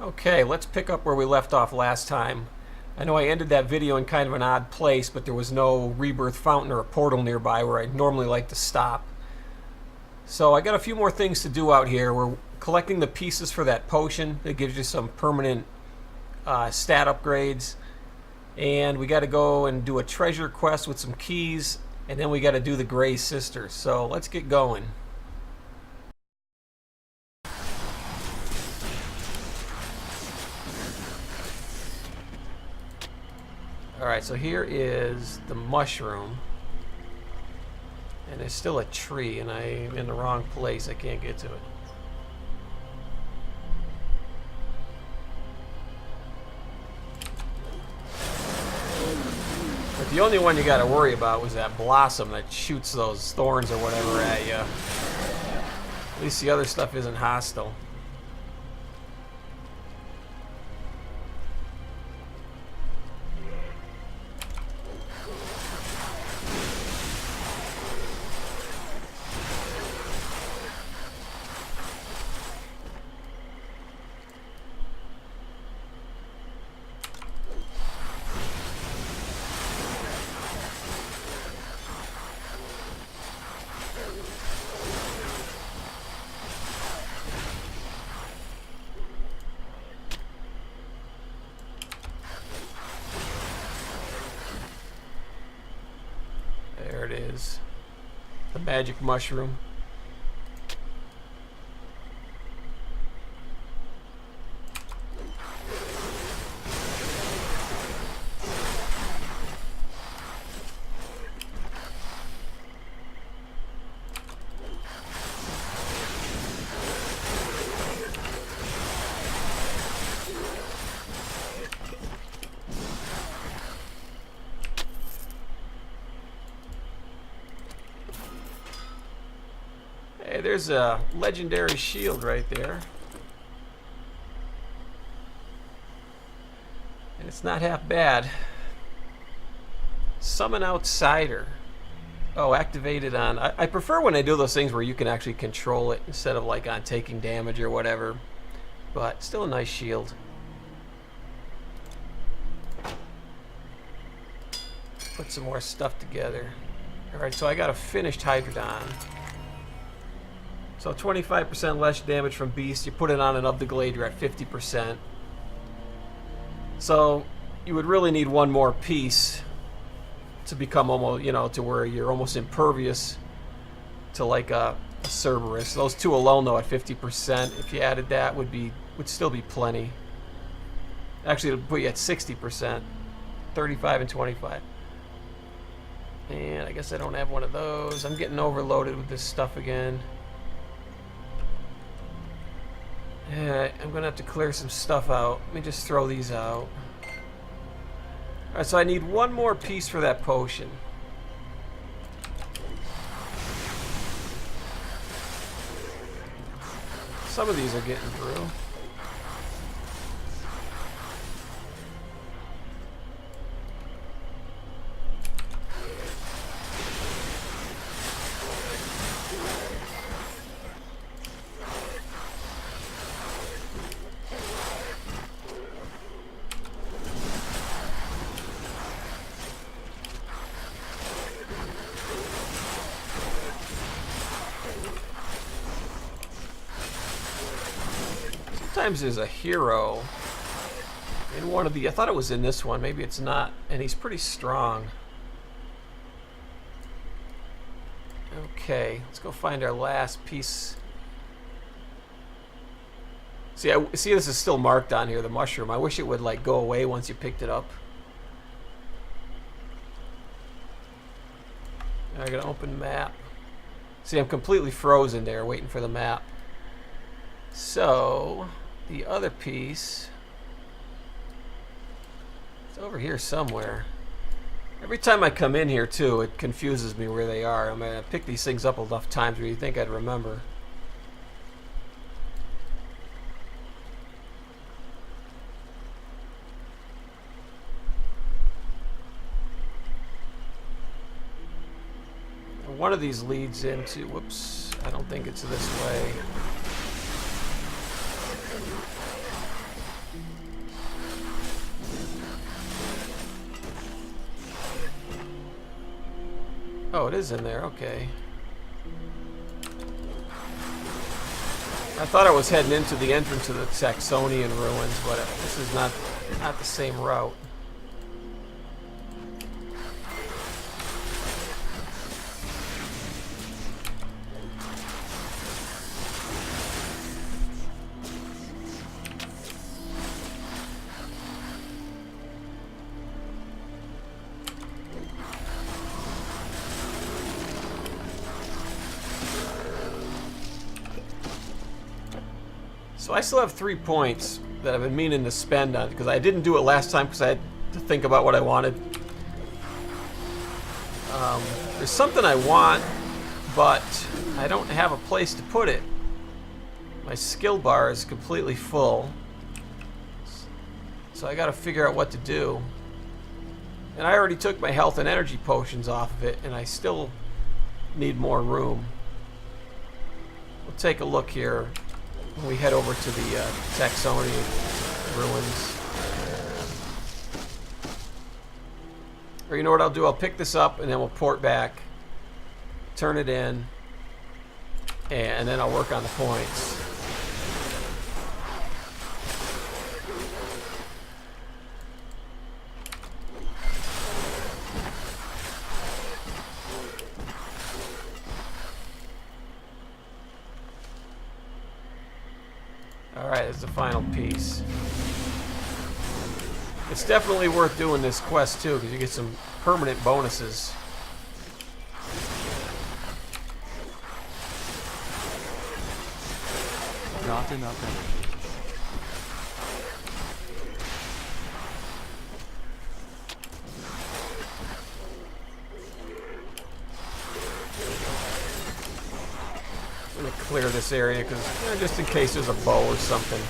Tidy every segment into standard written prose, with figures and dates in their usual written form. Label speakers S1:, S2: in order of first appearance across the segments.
S1: Okay, let's pick up where we left off last time. I know I ended that video in kind of an odd place, but there was no rebirth fountain or a portal nearby where I'd normally like to stop. So I got a few more things to do out here. We're collecting the pieces for that potion that gives you some permanent stat upgrades. And we got to go and do a treasure quest with some keys, and then we got to do the Grey Sisters. So let's get going. Alright, so here is the mushroom. And there's still a tree, and I'm in the wrong place. I can't get to it. But the only one you got to worry about was that blossom that shoots those thorns or whatever at you. At least the other stuff isn't hostile. There it is. The magic mushroom. Hey, there's a legendary shield right there. And it's not half bad. Summon Outsider. Oh, activated on... I prefer when I do those things where you can actually control it instead of like on taking damage or whatever. But still a nice shield. Put some more stuff together. Alright, so I got a finished Hydrodon. So 25% less damage from Beast. You put it on an Of the Glade, you're at 50%. So you would really need one more piece to become almost, to where you're almost impervious to like a Cerberus. Those two alone, though, at 50%, if you added that, would still be plenty. Actually, it would put you at 60%, 35 and 25. And I guess I don't have one of those. I'm getting overloaded with this stuff again. Yeah, I'm going to have to clear some stuff out. Let me just throw these out. Alright, so I need one more piece for that potion. Some of these are getting through. Sometimes there's a hero in one of the... I thought it was in this one. Maybe it's not. And he's pretty strong. Okay, let's go find our last piece. See, see this is still marked on here, the mushroom. I wish it would like go away once you picked it up. I gotta open map. See, I'm completely frozen there waiting for the map. So... the other piece, it's over here somewhere. Every time I come in here, too, it confuses me where they are. I mean, I pick these things up enough times where you think I'd remember. One of these leads into, whoops, I don't think it's this way. Oh, it is in there. Okay. I thought I was heading into the entrance of the Tsakonian ruins, but this is not the same route. So I still have 3 points that I've been meaning to spend on, because I didn't do it last time because I had to think about what I wanted. There's something I want, but I don't have a place to put it. My skill bar is completely full, so I got to figure out what to do. And I already took my health and energy potions off of it, and I still need more room. We'll take a look here when we head over to the Tsakonian ruins. Or you know what I'll do? I'll pick this up and then we'll port back, turn it in, and then I'll work on the points. Alright, that's the final piece. It's definitely worth doing this quest too, because you get some permanent bonuses.
S2: Not enough energy.
S1: I'm going to clear this area because just in case there's a bow or something.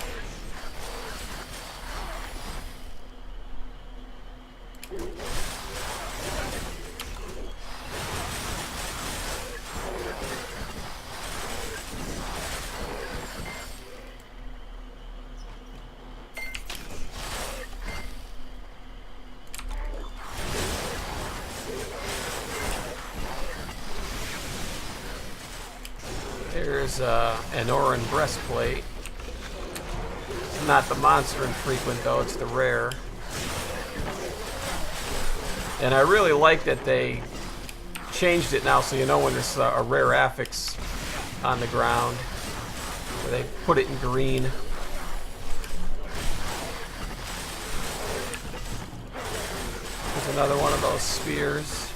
S1: There's an Oran breastplate. It's not the monster infrequent though, it's the rare. And I really like that they changed it now so you know when there's a rare affix on the ground. Where they put it in green. There's another one of those spears.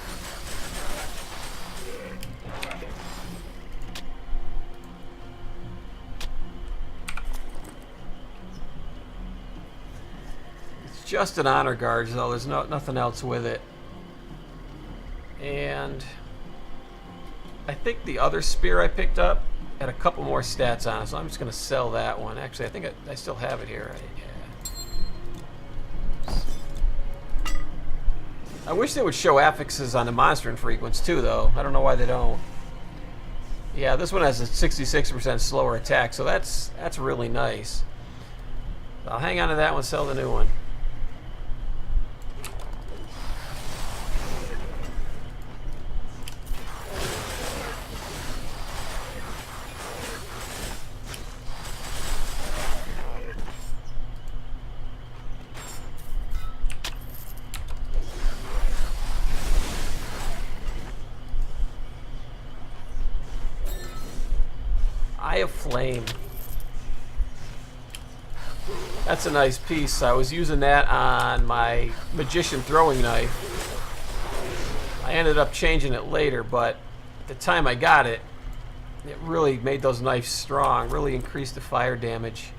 S1: Just an honor guard, though. There's nothing else with it. And I think the other spear I picked up had a couple more stats on it, so I'm just going to sell that one. Actually, I think I still have it here. I wish they would show affixes on the monster infrequents too, though. I don't know why they don't. Yeah, this one has a 66% slower attack, so that's really nice. I'll hang on to that one, sell the new one. Eye of Flame. That's a nice piece. I was using that on my magician throwing knife. I ended up changing it later, but at the time I got it, it really made those knives strong, really increased the fire damage.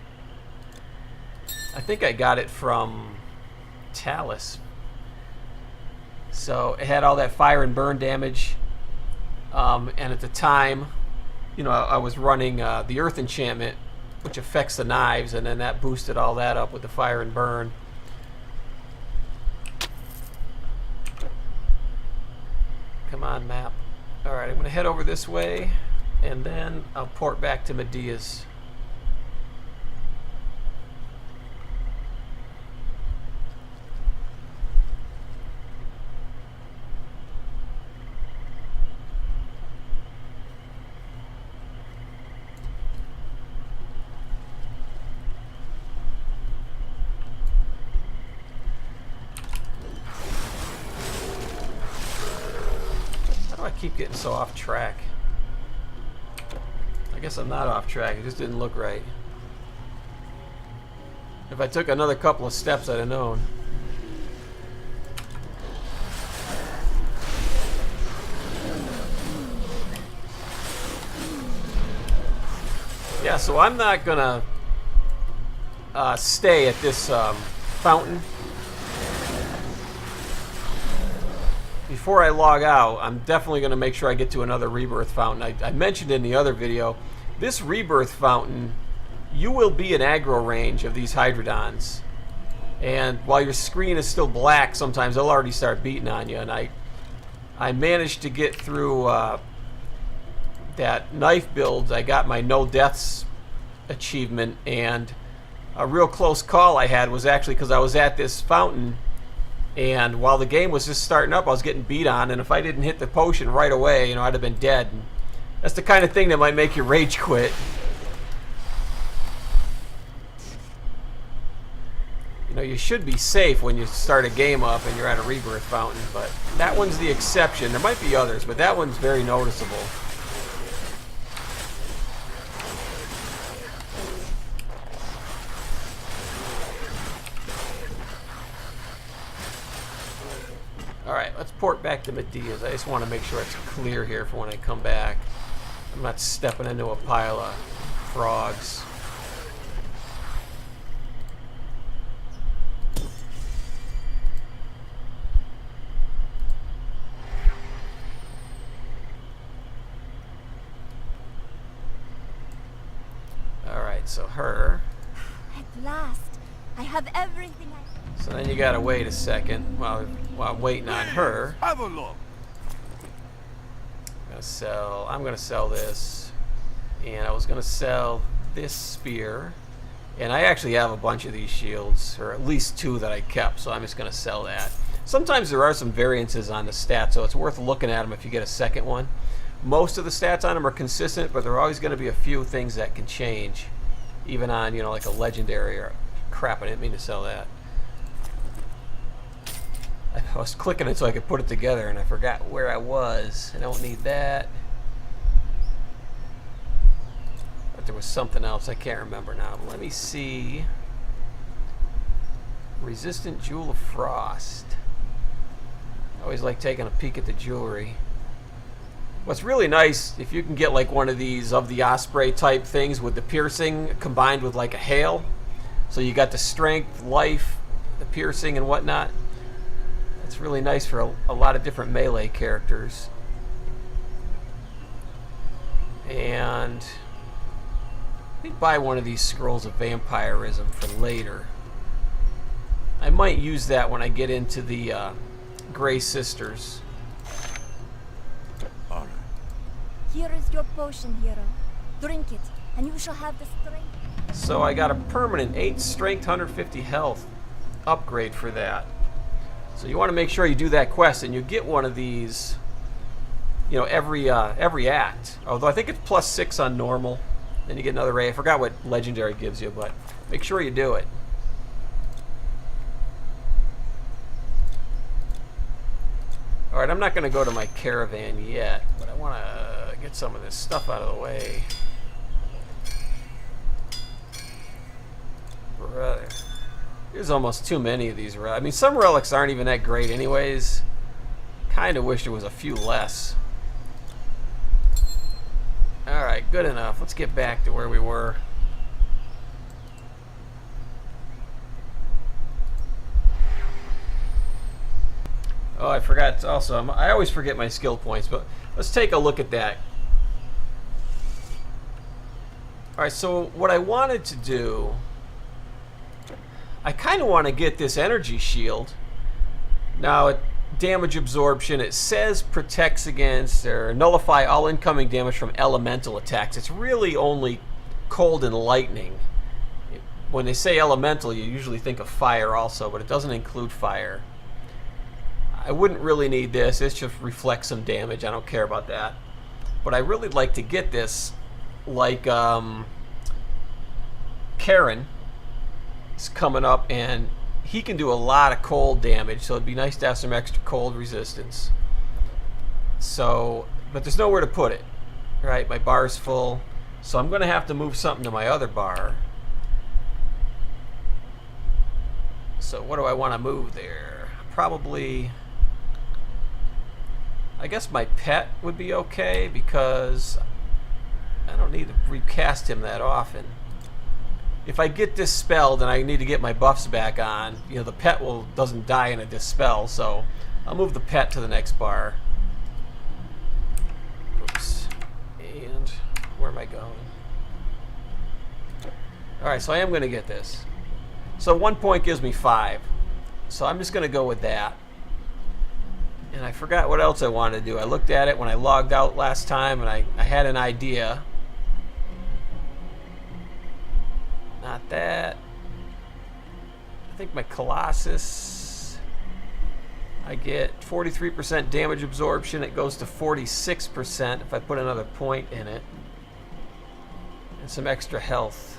S1: I think I got it from Talus. So it had all that fire and burn damage. And at the time, you know, I was running the Earth Enchantment, which affects the knives, and then that boosted all that up with the fire and burn. Come on, map. Alright, I'm going to head over this way, and then I'll port back to Medea's. keep getting so off track. I guess I'm not off track. It just didn't look right. If I took another couple of steps, I'd have known. Yeah, so I'm not gonna stay at this fountain. Before I log out, I'm definitely going to make sure I get to another rebirth fountain. I mentioned in the other video, this rebirth fountain, you will be in aggro range of these Hydrodons. And while your screen is still black, sometimes they'll already start beating on you. And I managed to get through that knife build. I got my no deaths achievement, and a real close call I had was actually because I was at this fountain, and while the game was just starting up, I was getting beat on, and if I didn't hit the potion right away, you know, I'd have been dead. And that's the kind of thing that might make you rage quit. You know, you should be safe when you start a game up and you're at a rebirth fountain, but that one's the exception. There might be others, but that one's very noticeable. Alright, let's port back to Medea's. I just want to make sure it's clear here for when I come back. I'm not stepping into a pile of frogs. Alright, so her.
S2: At last, I have everything I...
S1: So then you gotta wait a second while I'm waiting on her.
S3: Have a look.
S1: I'm gonna sell this, and I was gonna sell this spear, and I actually have a bunch of these shields, or at least 2 that I kept, so I'm just gonna sell that. Sometimes there are some variances on the stats, so it's worth looking at them if you get a second one. Most of the stats on them are consistent, but there are always going to be a few things that can change, even on, you know, like a legendary or crap. I didn't mean to sell that. I was clicking it so I could put it together, and I forgot where I was. I don't need that. But there was something else I can't remember now. But let me see. Resistant Jewel of Frost. I always like taking a peek at the jewelry. What's really nice, if you can get like one of these of the Osprey type things with the piercing combined with like a hail. So you got the strength, life, the piercing and whatnot. It's really nice for a lot of different melee characters. And I think buy one of these scrolls of vampirism for later. I might use that when I get into the Grey Sisters.
S3: All right.
S2: Here is your potion, hero. Drink it, and you shall have the strength.
S1: So I got a permanent 8 strength, 150 health upgrade for that. So you want to make sure you do that quest, and you get one of these, you know, every act. Although I think it's +6 on normal. Then you get another ray. I forgot what legendary gives you, but make sure you do it. Alright, I'm not going to go to my caravan yet, but I want to get some of this stuff out of the way. Brother. There's almost too many of these relics. I mean, some relics aren't even that great anyways. Kind of wish there was a few less. Alright, good enough. Let's get back to where we were. Oh, I forgot also, I always forget my skill points, but let's take a look at that. Alright, so what I wanted to do, I kind of want to get this energy shield. Now, damage absorption, it says protects against or nullify all incoming damage from elemental attacks. It's really only cold and lightning. When they say elemental, you usually think of fire also, but it doesn't include fire. I wouldn't really need this. It just reflects some damage. I don't care about that. But I really like to get this, like Karen is coming up, and he can do a lot of cold damage, so it'd be nice to have some extra cold resistance. So, but there's nowhere to put it, right? My bar is full. So I'm going to have to move something to my other bar. So what do I want to move there? Probably, I guess my pet would be okay because I don't need to recast him that often. If I get dispelled and I need to get my buffs back on, you know, the pet doesn't die in a dispel, so I'll move the pet to the next bar. Oops. And where am I going? Alright, so I am going to get this. So 1 point gives me 5. So I'm just going to go with that. And I forgot what else I wanted to do. I looked at it when I logged out last time and I had an idea. Not that. I think my Colossus, I get 43% damage absorption. It goes to 46% if I put another point in it. And some extra health.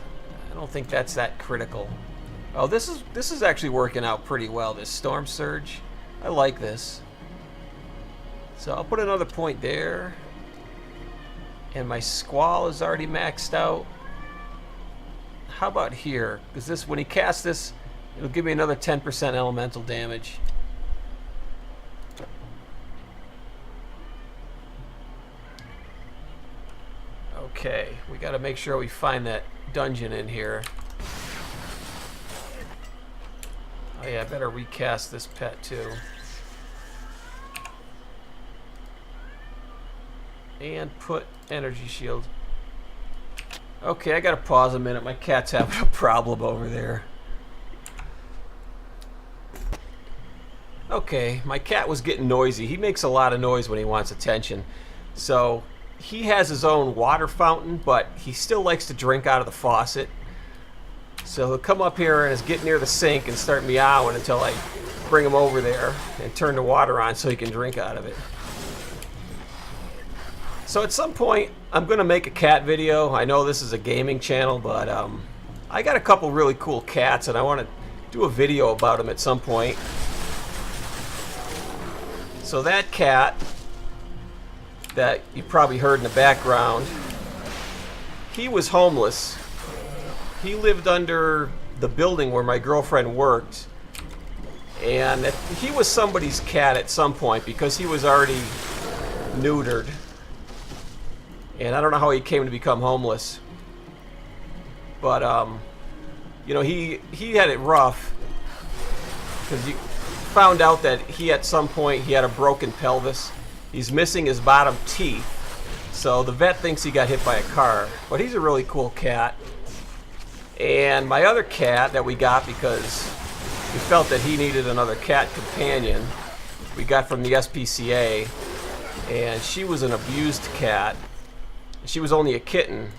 S1: I don't think that's that critical. Oh, this is actually working out pretty well, this Storm Surge. I like this. So I'll put another point there. And my Squall is already maxed out. How about here? Because this, when he casts this, it'll give me another 10% elemental damage. Okay, we got to make sure we find that dungeon in here. Oh yeah, I better recast this pet too. And put energy shield. Okay, I gotta pause a minute. My cat's having a problem over there. Okay, my cat was getting noisy. He makes a lot of noise when he wants attention. So, he has his own water fountain, but he still likes to drink out of the faucet. So he'll come up here and get near the sink and start meowing until I bring him over there and turn the water on so he can drink out of it. So at some point, I'm going to make a cat video. I know this is a gaming channel, but I got a couple really cool cats, and I want to do a video about them at some point. So that cat that you probably heard in the background, he was homeless. He lived under the building where my girlfriend worked, and he was somebody's cat at some point because he was already neutered. And I don't know how he came to become homeless. But, you know, he had it rough. Because you found out that he, at some point, he had a broken pelvis. He's missing his bottom teeth. So the vet thinks he got hit by a car. But he's a really cool cat. And my other cat that we got because we felt that he needed another cat companion, we got from the SPCA. And she was an abused cat. She was only a kitten,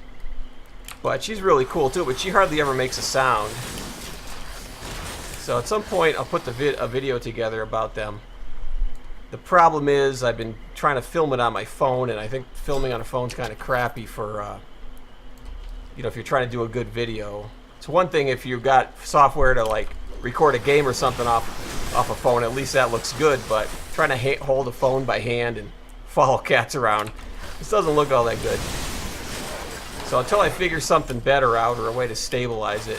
S1: but she's really cool too, but she hardly ever makes a sound. So at some point I'll put a video together about them. The problem is I've been trying to film it on my phone, and I think filming on a phone is kind of crappy for, you know, if you're trying to do a good video. It's one thing if you've got software to like record a game or something off a phone, at least that looks good, but trying to hold a phone by hand and follow cats around, this doesn't look all that good. So until I figure something better out or a way to stabilize it,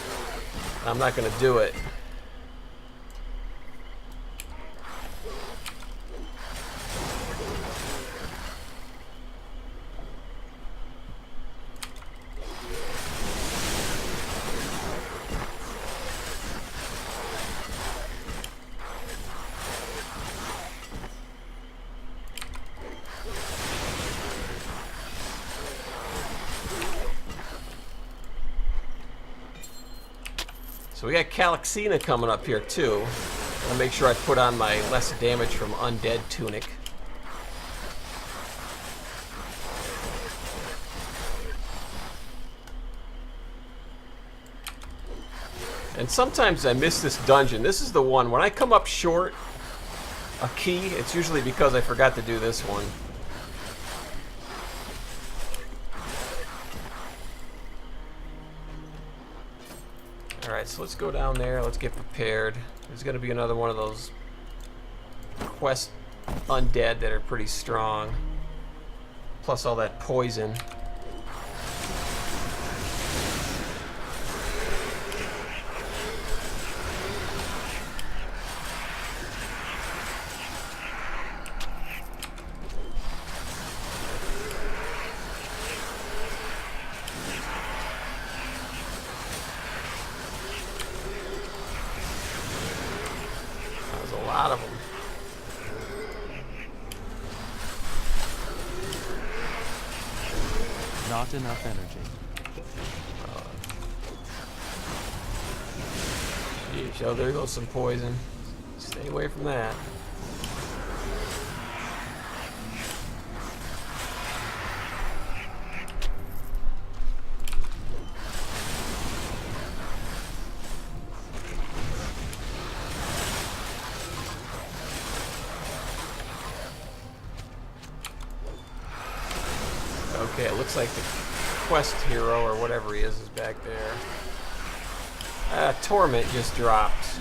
S1: I'm not going to do it. So we got Kallixenia coming up here too. I'll make sure I put on my less damage from undead tunic. And sometimes I miss this dungeon. This is the one. When I come up short a key, it's usually because I forgot to do this one. Alright, so let's go down there. Let's get prepared. There's going to be another one of those quest undead that are pretty strong. Plus all that poison. There's a lot of them.
S3: Not enough energy.
S1: Yeesh, oh, there goes some poison. Stay away from that. Okay, it looks like the quest hero, or whatever he is back there. Torment just dropped.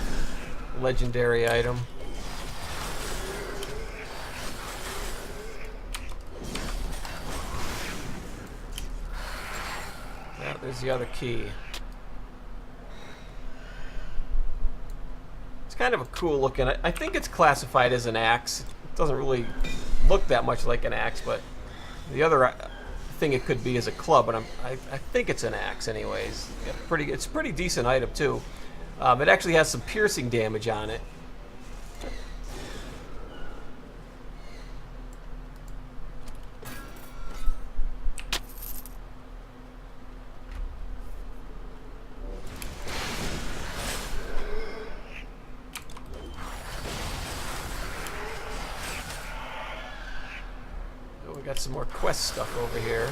S1: Legendary item. Yeah, there's the other key. It's kind of a cool looking. I think it's classified as an axe. It doesn't really look that much like an axe, but the other thing it could be is a club, but I think it's an axe anyways. It's a pretty decent item too. It actually has some piercing damage on it. We got some more quest stuff over here.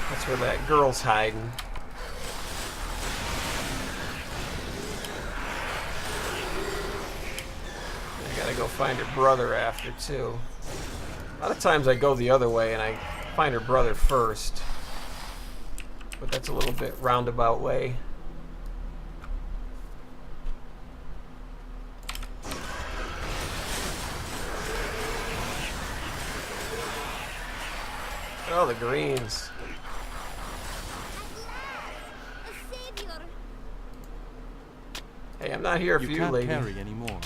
S1: That's where that girl's hiding. I gotta go find her brother after too. A lot of times I go the other way and I find her brother first. But that's a little bit roundabout way. Oh, the greens. Hey, I'm not here for you,
S3: can't
S1: lady.
S3: carry anymore.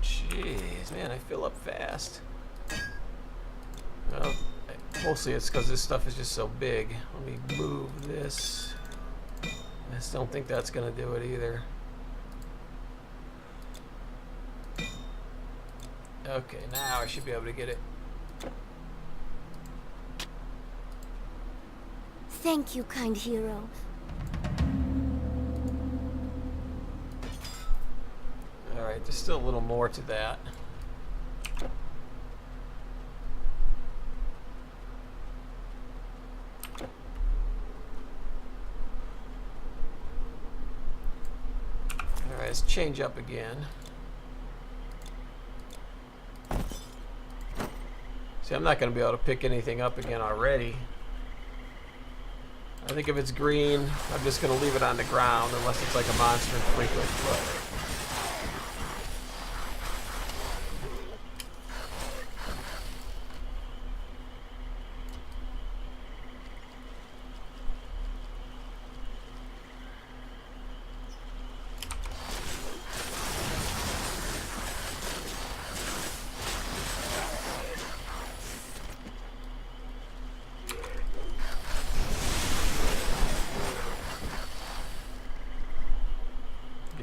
S1: Jeez, man, I fill up fast. Well, mostly it's because this stuff is just so big. Let me move this. I just don't think that's going to do it either. Okay, now I should be able to get it.
S2: Thank you, kind hero.
S1: Alright, there's still a little more to that. Alright, let's change up again. See, I'm not going to be able to pick anything up again already. I think if it's green, I'm just going to leave it on the ground unless it's like a monster frequent. But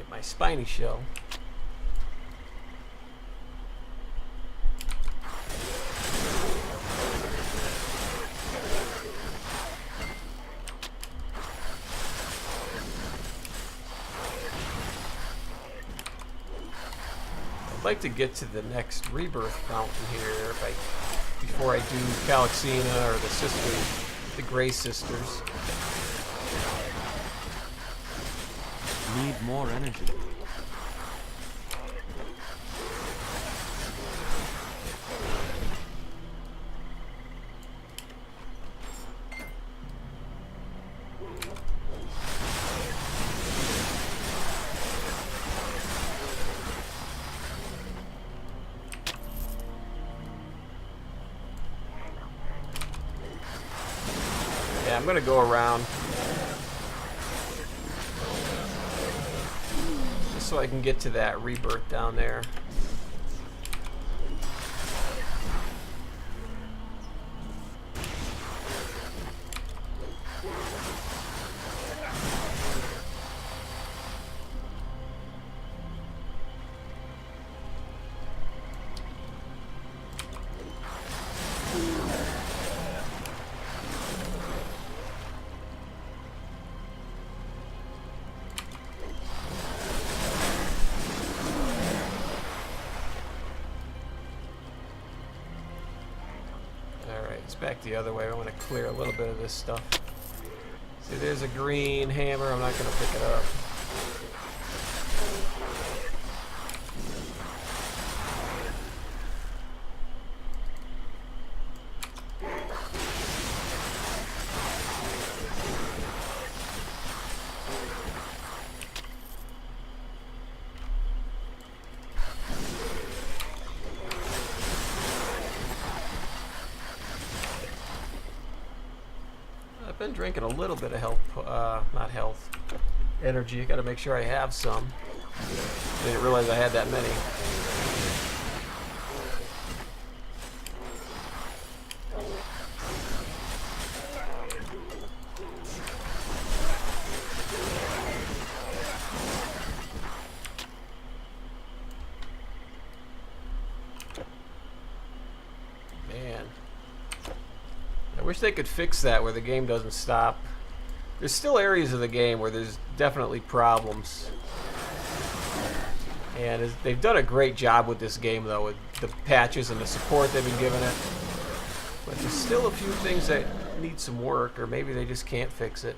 S1: my spiny shell. I'd like to get to the next rebirth fountain here before I do Kallixenia or the sisters, the Grey Sisters.
S3: Need more energy.
S1: Yeah, I'm gonna go around. Just so I can get to that rebirth down there. It's back the other way. I want to clear a little bit of this stuff. See, there's a green hammer. I'm not going to pick it up. I've been drinking a little bit of not health, energy. I got to make sure I have some. Didn't realize I had that many. I wish they could fix that where the game doesn't stop. There's still areas of the game where there's definitely problems. And they've done a great job with this game, though, with the patches and the support they've been giving it. But there's still a few things that need some work, or maybe they just can't fix it.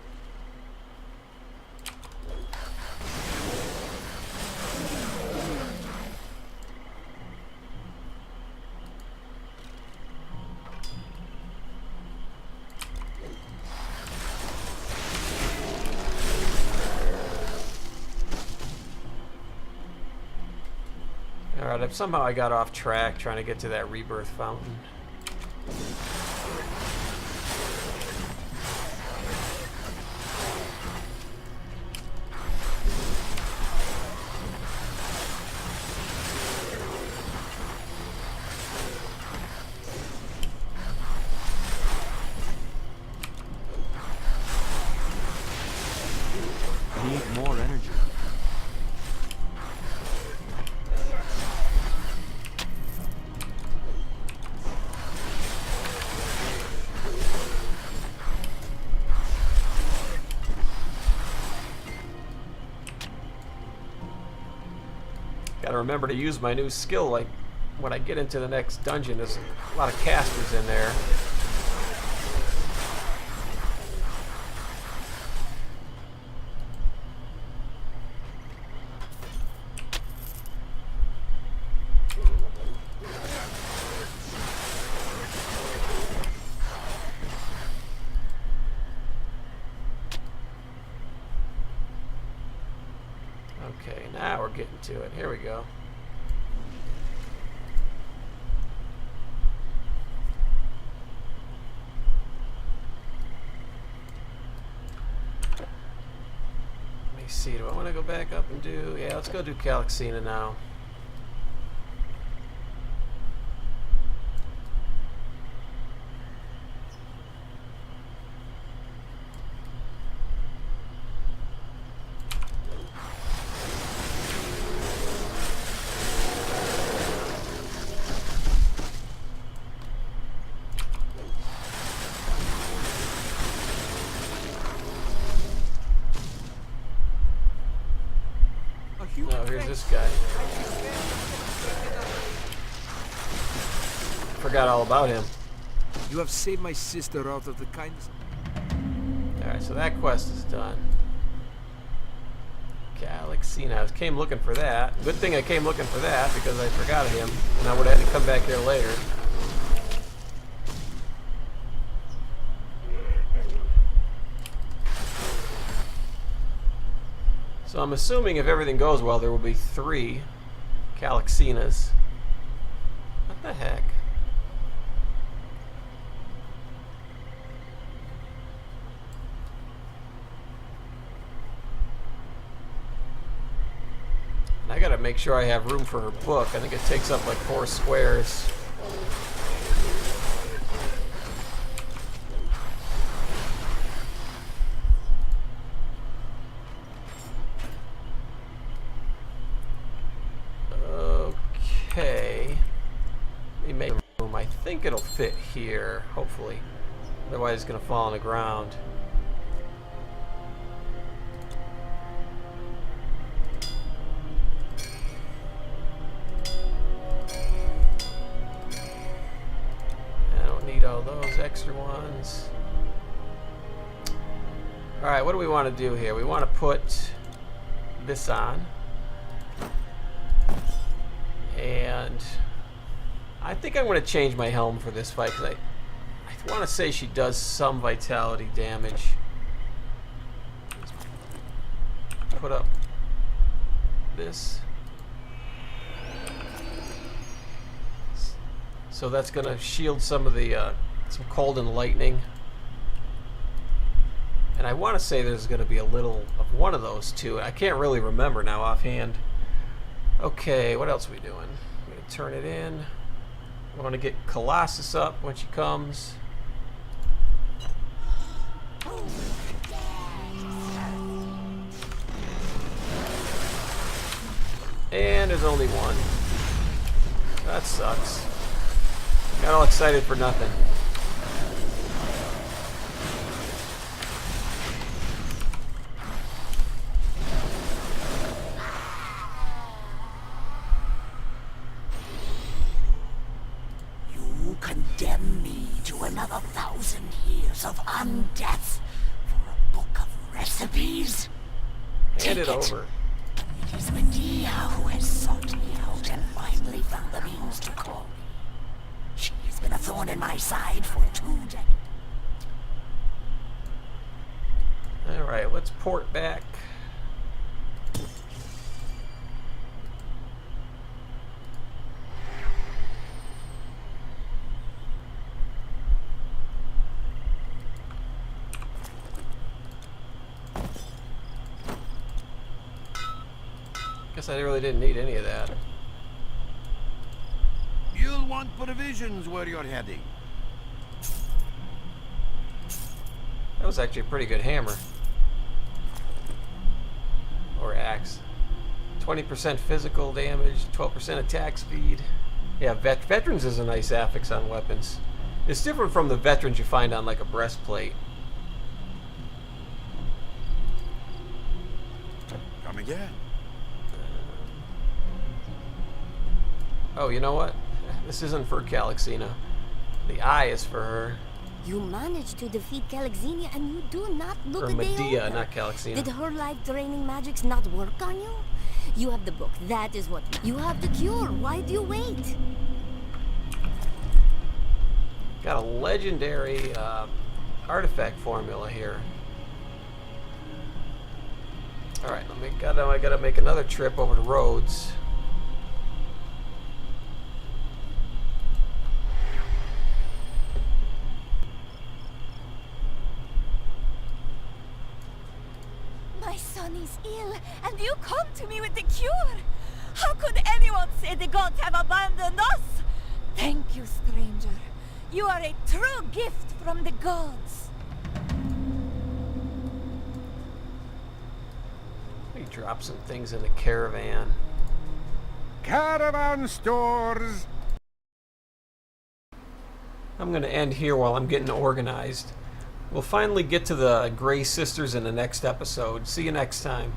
S1: Alright, somehow I got off track trying to get to that rebirth fountain.
S3: Need more energy.
S1: Gotta remember to use my new skill, like when I get into the next dungeon. There's a lot of casters in there. Okay, now we're getting to it. Here we go. Let me see, do I want to go back up and do... Yeah, let's go do Kallixenia now. No, here's this guy. Forgot all about him.
S4: You have saved my sister out of the kindness.
S1: Alright, so that quest is done. Kallixenia. I came looking for that. Good thing I came looking for that because I forgot of him, and I would have had to come back here later. So I'm assuming if everything goes well, there will be 3 Kallixenias. What the heck? make sure I have room for her book. I think it takes up like 4 squares. Okay. Let me make room. I think it'll fit here, hopefully. Otherwise it's going to fall on the ground. I don't need all those extra ones. Alright, what do we want to do here? We want to put this on. And I think I'm going to change my helm for this fight because I want to say she does some vitality damage. Put up this. So that's going to shield some of the some cold and lightning. And I want to say there's going to be a little of one of those too. I can't really remember now offhand. Okay, what else are we doing? I'm going to turn it in. I want to get Colossus up when she comes. And there's only one. That sucks. Got all excited for nothing.
S5: Condemn me to another 1,000 years of undeath for a book of recipes?
S1: Hand it over.
S5: It is Medea who has sought me out and finally found the means to call me. She has been a thorn in my side for 2 decades.
S1: Alright, let's port back. Guess I really didn't need any of that.
S6: You'll want provisions where you're heading.
S1: That was actually a pretty good hammer. Or axe. 20% physical damage, 12% attack speed. Yeah, Veterans is a nice affix on weapons. It's different from the Veterans you find on like a breastplate.
S6: Come again.
S1: Oh, you know what? This isn't for Kallixenia. The eye is for her.
S2: You managed to defeat Kallixenia and you do not look
S1: Or
S2: a day
S1: Medea,
S2: older.
S1: not Kallixenia.
S2: Did her life-draining magics not work on you? You have the book. That is what you have the cure. Why do you wait?
S1: Got a legendary artifact formula here. All right, I gotta make another trip over to Rhodes.
S2: My son is ill, and you come to me with the cure. How could anyone say the gods have abandoned us? Thank you, stranger. You are a true gift from the gods.
S1: Let me drop some things in the caravan.
S6: Caravan stores.
S1: I'm going to end here while I'm getting organized. We'll finally get to the Grey Sisters in the next episode. See you next time.